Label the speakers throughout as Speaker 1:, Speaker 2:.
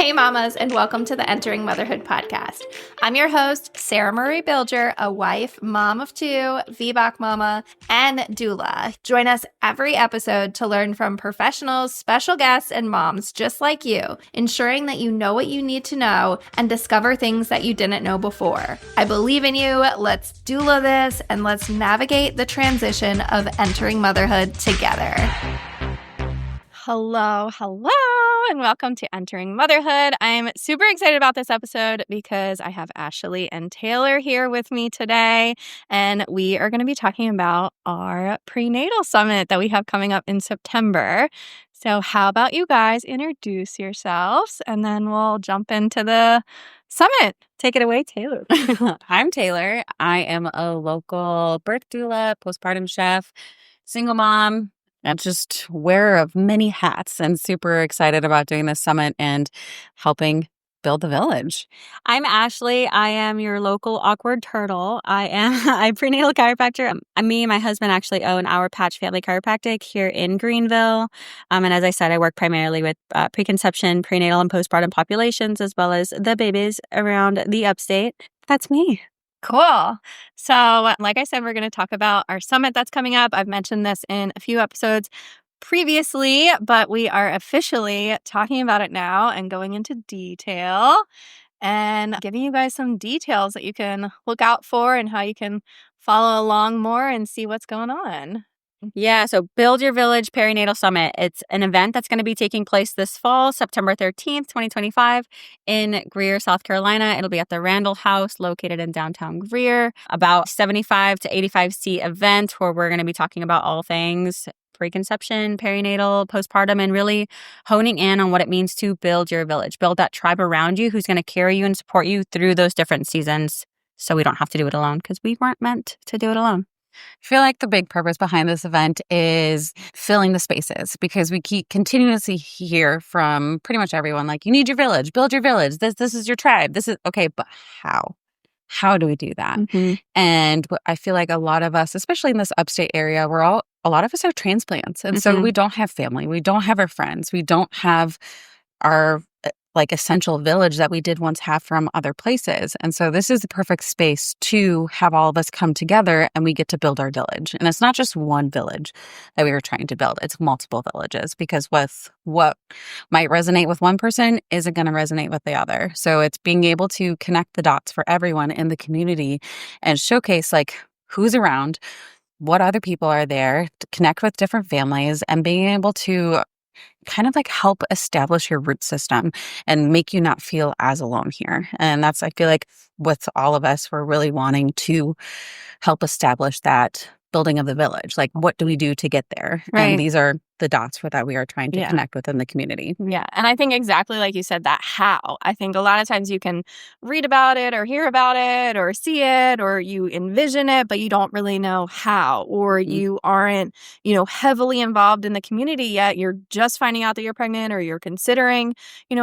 Speaker 1: Hey mamas, and welcome to the Entering Motherhood podcast. I'm your host, Sarah Marie Bilger, a wife, mom of two, VBAC mama, and doula. Join us every episode to learn from professionals, special guests, and moms just like you, ensuring that you know what you need to know and discover things that you didn't know before. I believe in you. Let's doula this, and let's navigate the transition of entering motherhood together. Hello, and welcome to Entering Motherhood. I'm super excited about this episode because I have Ashley and Taylor here with me today, and we are going to be talking about our prenatal summit that we have coming up in September. So how about you guys introduce yourselves, and then we'll jump into the summit. Take it away, Taylor.
Speaker 2: I'm Taylor. I am a local birth doula, postpartum chef, single mom, and just wearer of many hats, and super excited about doing this summit and helping build the village.
Speaker 3: I'm Ashley. I am your local awkward turtle. I am a prenatal chiropractor. Me and my husband actually own our Patch Family Chiropractic here in Greenville. And as I said, I work primarily with preconception, prenatal, and postpartum populations, as well as the babies around the Upstate. That's me.
Speaker 1: Cool. So, like I said, we're going to talk about our summit that's coming up. I've mentioned this in a few episodes previously, but we are officially talking about it now and going into detail and giving you guys some details that you can look out for and how you can follow along more and see what's going on.
Speaker 3: Yeah, so Build Your Village Perinatal Summit. It's an event that's going to be taking place this fall, September 13th, 2025, in Greer, South Carolina. It'll be at the Randall House, located in downtown Greer. About 75 to 85 seat event where we're going to be talking about all things preconception, perinatal, postpartum, and really honing in on what it means to build your village. Build that tribe around you who's going to carry you and support you through those different seasons so we don't have to do it alone, because we weren't meant to do it alone.
Speaker 2: I feel like the big purpose behind this event is filling the spaces, because we keep continuously hear from pretty much everyone, like, you need your village, build your village. This is your tribe. This is okay, but how? How do we do that?
Speaker 3: Mm-hmm.
Speaker 2: And I feel like a lot of us, especially in this upstate area, a lot of us are transplants. And so we don't have family. We don't have our friends. We don't have our essential village that we did once have from other places. And so this is the perfect space to have all of us come together and we get to build our village. And it's not just one village that we were trying to build. It's multiple villages, because with what might resonate with one person isn't going to resonate with the other. So it's being able to connect the dots for everyone in the community and showcase who's around, what other people are there, to connect with different families, and being able to kind of help establish your root system and make you not feel as alone here. And that's, I feel like, with all of us, we're really wanting to help establish that building of the village. What do we do to get there?
Speaker 3: Right.
Speaker 2: And these are the dots that we are trying to connect within the community.
Speaker 1: Yeah. And I think exactly like you said, that how. I think a lot of times you can read about it or hear about it or see it or you envision it, but you don't really know how, or you aren't, heavily involved in the community yet. You're just finding out that you're pregnant, or you're considering,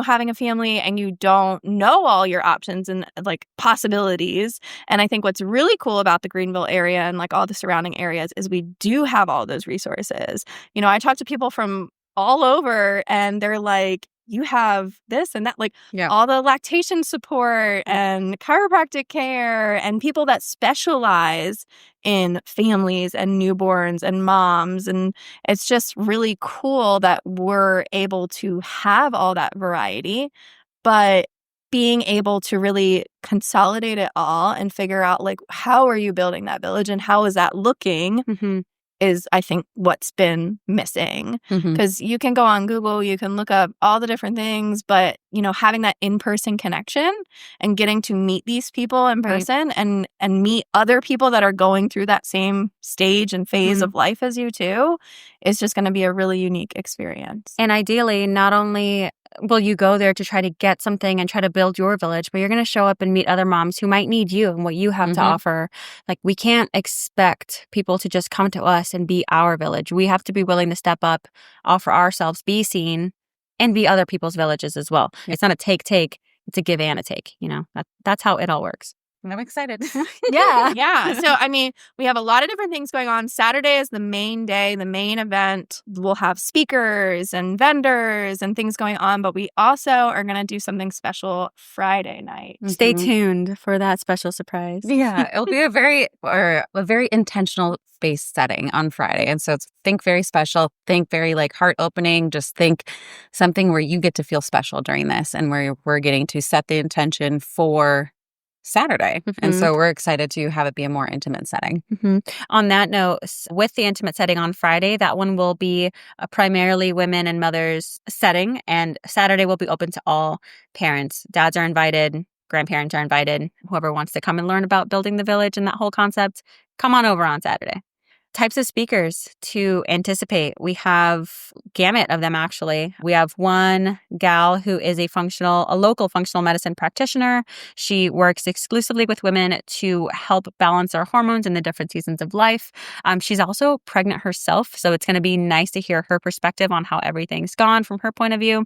Speaker 1: having a family, and you don't know all your options and possibilities. And I think what's really cool about the Greenville area and all the surrounding areas is we do have all those resources. I talked to people from all over, and they're like, you have this and that, all the lactation support and chiropractic care and people that specialize in families and newborns and moms. And it's just really cool that we're able to have all that variety, but being able to really consolidate it all and figure out how are you building that village and how is that looking is, I think, what's been missing. Because you can go on Google, you can look up all the different things, but, having that in-person connection and getting to meet these people in person and meet other people that are going through that same stage and phase of life as you too is just going to be a really unique experience.
Speaker 3: And ideally, not only will you go there to try to get something and try to build your village, but you're going to show up and meet other moms who might need you and what you have to offer. We can't expect people to just come to us and be our village. We have to be willing to step up, offer ourselves, be seen, and be other people's villages as well. It's not a take, it's a give and a take. That's how it all works.
Speaker 2: I'm excited.
Speaker 3: Yeah.
Speaker 1: Yeah. So, I mean, we have a lot of different things going on. Saturday is the main day, the main event. We'll have speakers and vendors and things going on, but we also are going to do something special Friday night.
Speaker 3: Stay
Speaker 2: Mhm.
Speaker 3: tuned for that special surprise.
Speaker 2: Yeah, it'll be a very intentional space setting on Friday. And so think very special, think very like heart opening, just think something where you get to feel special during this and where we're getting to set the intention for Saturday. And
Speaker 3: Mhm.
Speaker 2: so we're excited to have it be a more intimate setting.
Speaker 3: Mhm. On that note, with the intimate setting on Friday, that one will be a primarily women and mothers setting, and Saturday will be open to all parents. Dads are invited, grandparents are invited. Whoever wants to come and learn about building the village and that whole concept, come on over on Saturday. Types of speakers to anticipate. We have gamut of them, actually. We have one gal who is a local functional medicine practitioner. She works exclusively with women to help balance our hormones in the different seasons of life. She's also pregnant herself, so it's going to be nice to hear her perspective on how everything's gone from her point of view.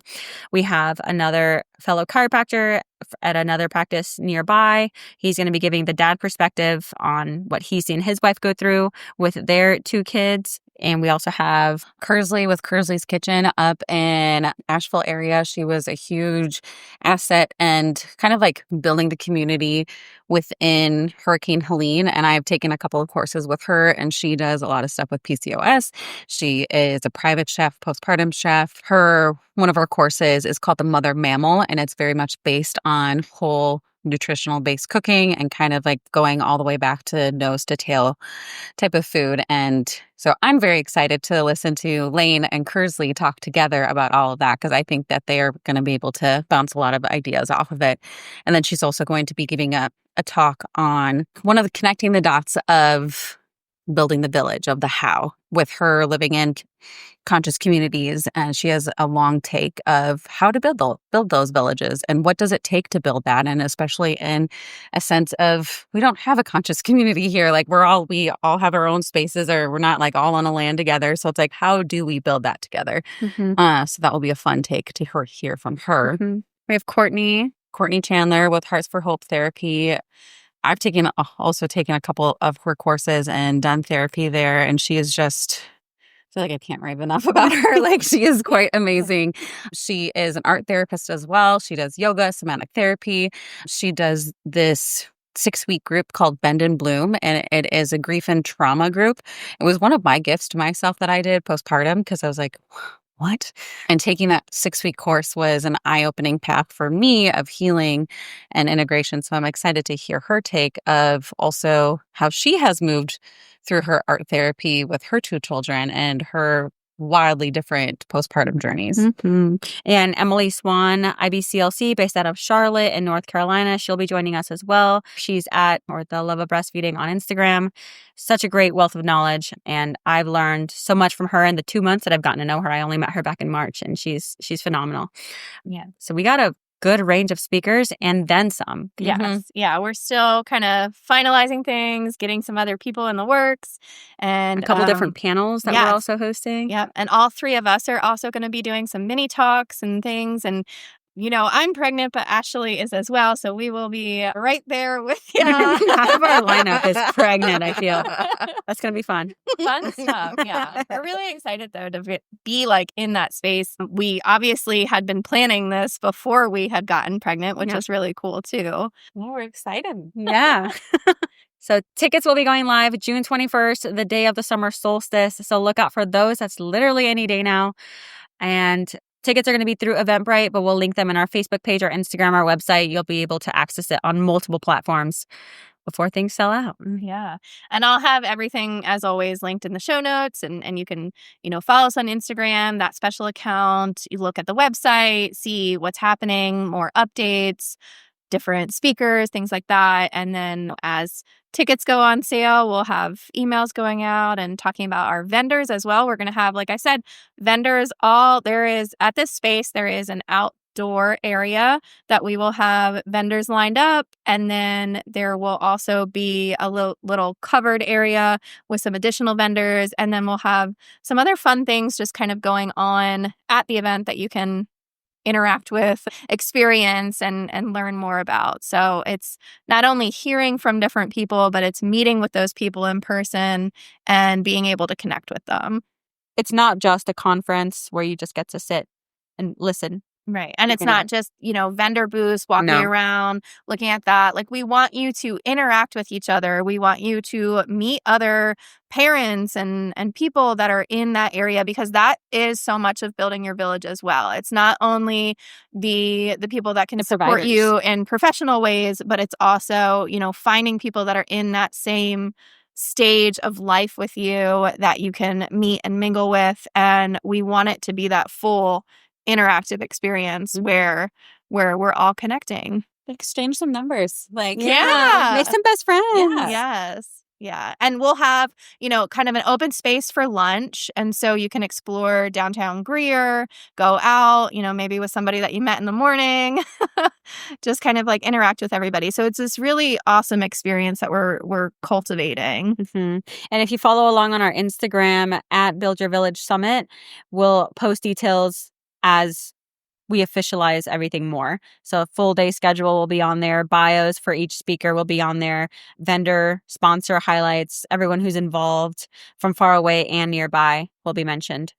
Speaker 3: We have another fellow chiropractor at another practice nearby. He's going to be giving the dad perspective on what he's seen his wife go through with their 2 kids. And we also have
Speaker 2: Kersley with Kersley's Kitchen up in Asheville area. She was a huge asset and kind of like building the community within Hurricane Helene. And I've taken a couple of courses with her, and she does a lot of stuff with PCOS. She is a private chef, postpartum chef. One of her courses is called the Mother Mammal, and it's very much based on whole nutritional based cooking and kind of like going all the way back to nose to tail type of food. And so I'm very excited to listen to Lane and Kersley talk together about all of that, because I think that they are going to be able to bounce a lot of ideas off of it. And then she's also going to be giving a talk on one of the connecting the dots of building the village, of the how, with her living in conscious communities. And she has a long take of how to build those villages and what does it take to build that. And especially in a sense of, we don't have a conscious community here. Like we all have our own spaces, or we're not like all on a land together. So it's like, how do we build that together? So that will be a fun take to hear from her.
Speaker 3: We have Courtney
Speaker 2: Chandler with Hearts for Hope Therapy. I've also taken a couple of her courses and done therapy there. And she is just, I feel like I can't rave enough about her. Like, she is quite amazing. She is an art therapist as well. She does yoga, somatic therapy. She does this 6-week group called Bend and Bloom, and it is a grief and trauma group. It was one of my gifts to myself that I did postpartum, because I was like, what? And taking that 6-week course was an eye-opening path for me of healing and integration. So I'm excited to hear her take of also how she has moved through her art therapy with her 2 children and her wildly different postpartum journeys.
Speaker 3: And Emily Swan, IBCLC, based out of Charlotte in North Carolina. She'll be joining us as well. She's at The Love of Breastfeeding on Instagram. Such a great wealth of knowledge. And I've learned so much from her in the 2 months that I've gotten to know her. I only met her back in March, and she's phenomenal.
Speaker 1: Yeah.
Speaker 3: So we got a good range of speakers and then some.
Speaker 1: Yes. Yeah. We're still kind of finalizing things, getting some other people in the works, and
Speaker 3: A couple different panels that we're
Speaker 1: yes.
Speaker 3: also hosting.
Speaker 1: Yeah. And all 3 of us are also going to be doing some mini talks and things. And, I'm pregnant, but Ashley is as well. So we will be right there with you.
Speaker 3: Half of our lineup is pregnant, I feel. That's going to be fun.
Speaker 1: Fun stuff. Yeah. We're really excited, though, to be like in that space. We obviously had been planning this before we had gotten pregnant, which is really cool, too.
Speaker 2: Well, we're excited.
Speaker 3: Yeah. So tickets will be going live June 21st, the day of the summer solstice. So look out for those. That's literally any day now. And tickets are going to be through Eventbrite, but we'll link them in our Facebook page, our Instagram, our website. You'll be able to access it on multiple platforms before things sell out.
Speaker 1: Yeah. And I'll have everything, as always, linked in the show notes. And you can, follow us on Instagram, that special account. You look at the website, see what's happening, more updates, different speakers, things like that. And then as tickets go on sale, we'll have emails going out and talking about our vendors as well. We're going to have, like I said, vendors at this space, there is an outdoor area that we will have vendors lined up. And then there will also be a little covered area with some additional vendors. And then we'll have some other fun things just kind of going on at the event that you can interact with, experience, and learn more about. So it's not only hearing from different people, but it's meeting with those people in person and being able to connect with them.
Speaker 3: It's not just a conference where you just get to sit and listen.
Speaker 1: Right. And it's not just, vendor booths walking around, looking at that. Like, we want you to interact with each other. We want you to meet other parents and people that are in that area, because that is so much of building your village as well. It's not only the people that can support you in professional ways, but it's also, finding people that are in that same stage of life with you that you can meet and mingle with. And we want it to be that full interactive experience where we're all connecting.
Speaker 3: Exchange some numbers. Like,
Speaker 1: yeah,
Speaker 3: make some best friends.
Speaker 1: Yes. Yeah. And we'll have, kind of an open space for lunch. And so you can explore downtown Greer, go out, maybe with somebody that you met in the morning, just kind of like interact with everybody. So it's this really awesome experience that we're cultivating.
Speaker 3: And if you follow along on our Instagram at Build Your Village Summit, we'll post details as we officialize everything more. So a full day schedule will be on there. Bios for each speaker will be on there. Vendor, sponsor highlights, everyone who's involved from far away and nearby will be mentioned,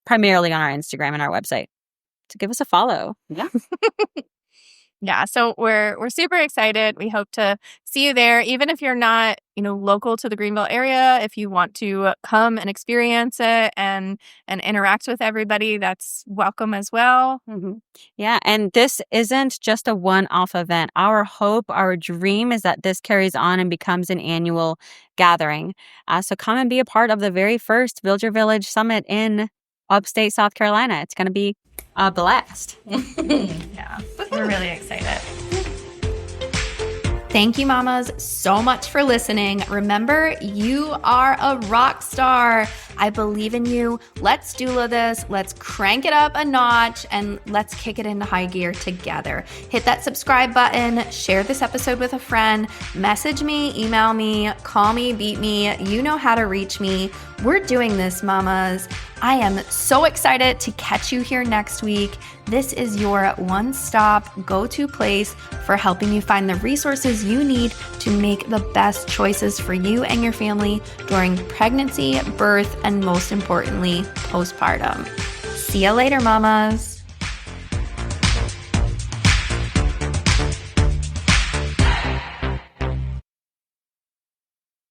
Speaker 3: primarily on our Instagram and our website. So give us a follow.
Speaker 2: Yeah.
Speaker 1: Yeah, so we're super excited. We hope to see you there, even if you're not, local to the Greenville area. If you want to come and experience it and interact with everybody, that's welcome as well.
Speaker 3: Yeah, and this isn't just a one-off event. Our hope, our dream is that this carries on and becomes an annual gathering. So come and be a part of the very first Build Your Village Summit in Upstate, South Carolina. It's going to be a blast.
Speaker 1: Yeah, we're really excited. Thank you, mamas, so much for listening. Remember, you are a rock star. I believe in you. Let's doula this. Let's crank it up a notch and let's kick it into high gear together. Hit that subscribe button, share this episode with a friend, message me, email me, call me, beat me. You know how to reach me. We're doing this, mamas. I am so excited to catch you here next week. This is your one-stop go-to place for helping you find the resources you need to make the best choices for you and your family during pregnancy, birth, and most importantly, postpartum. See ya later, mamas.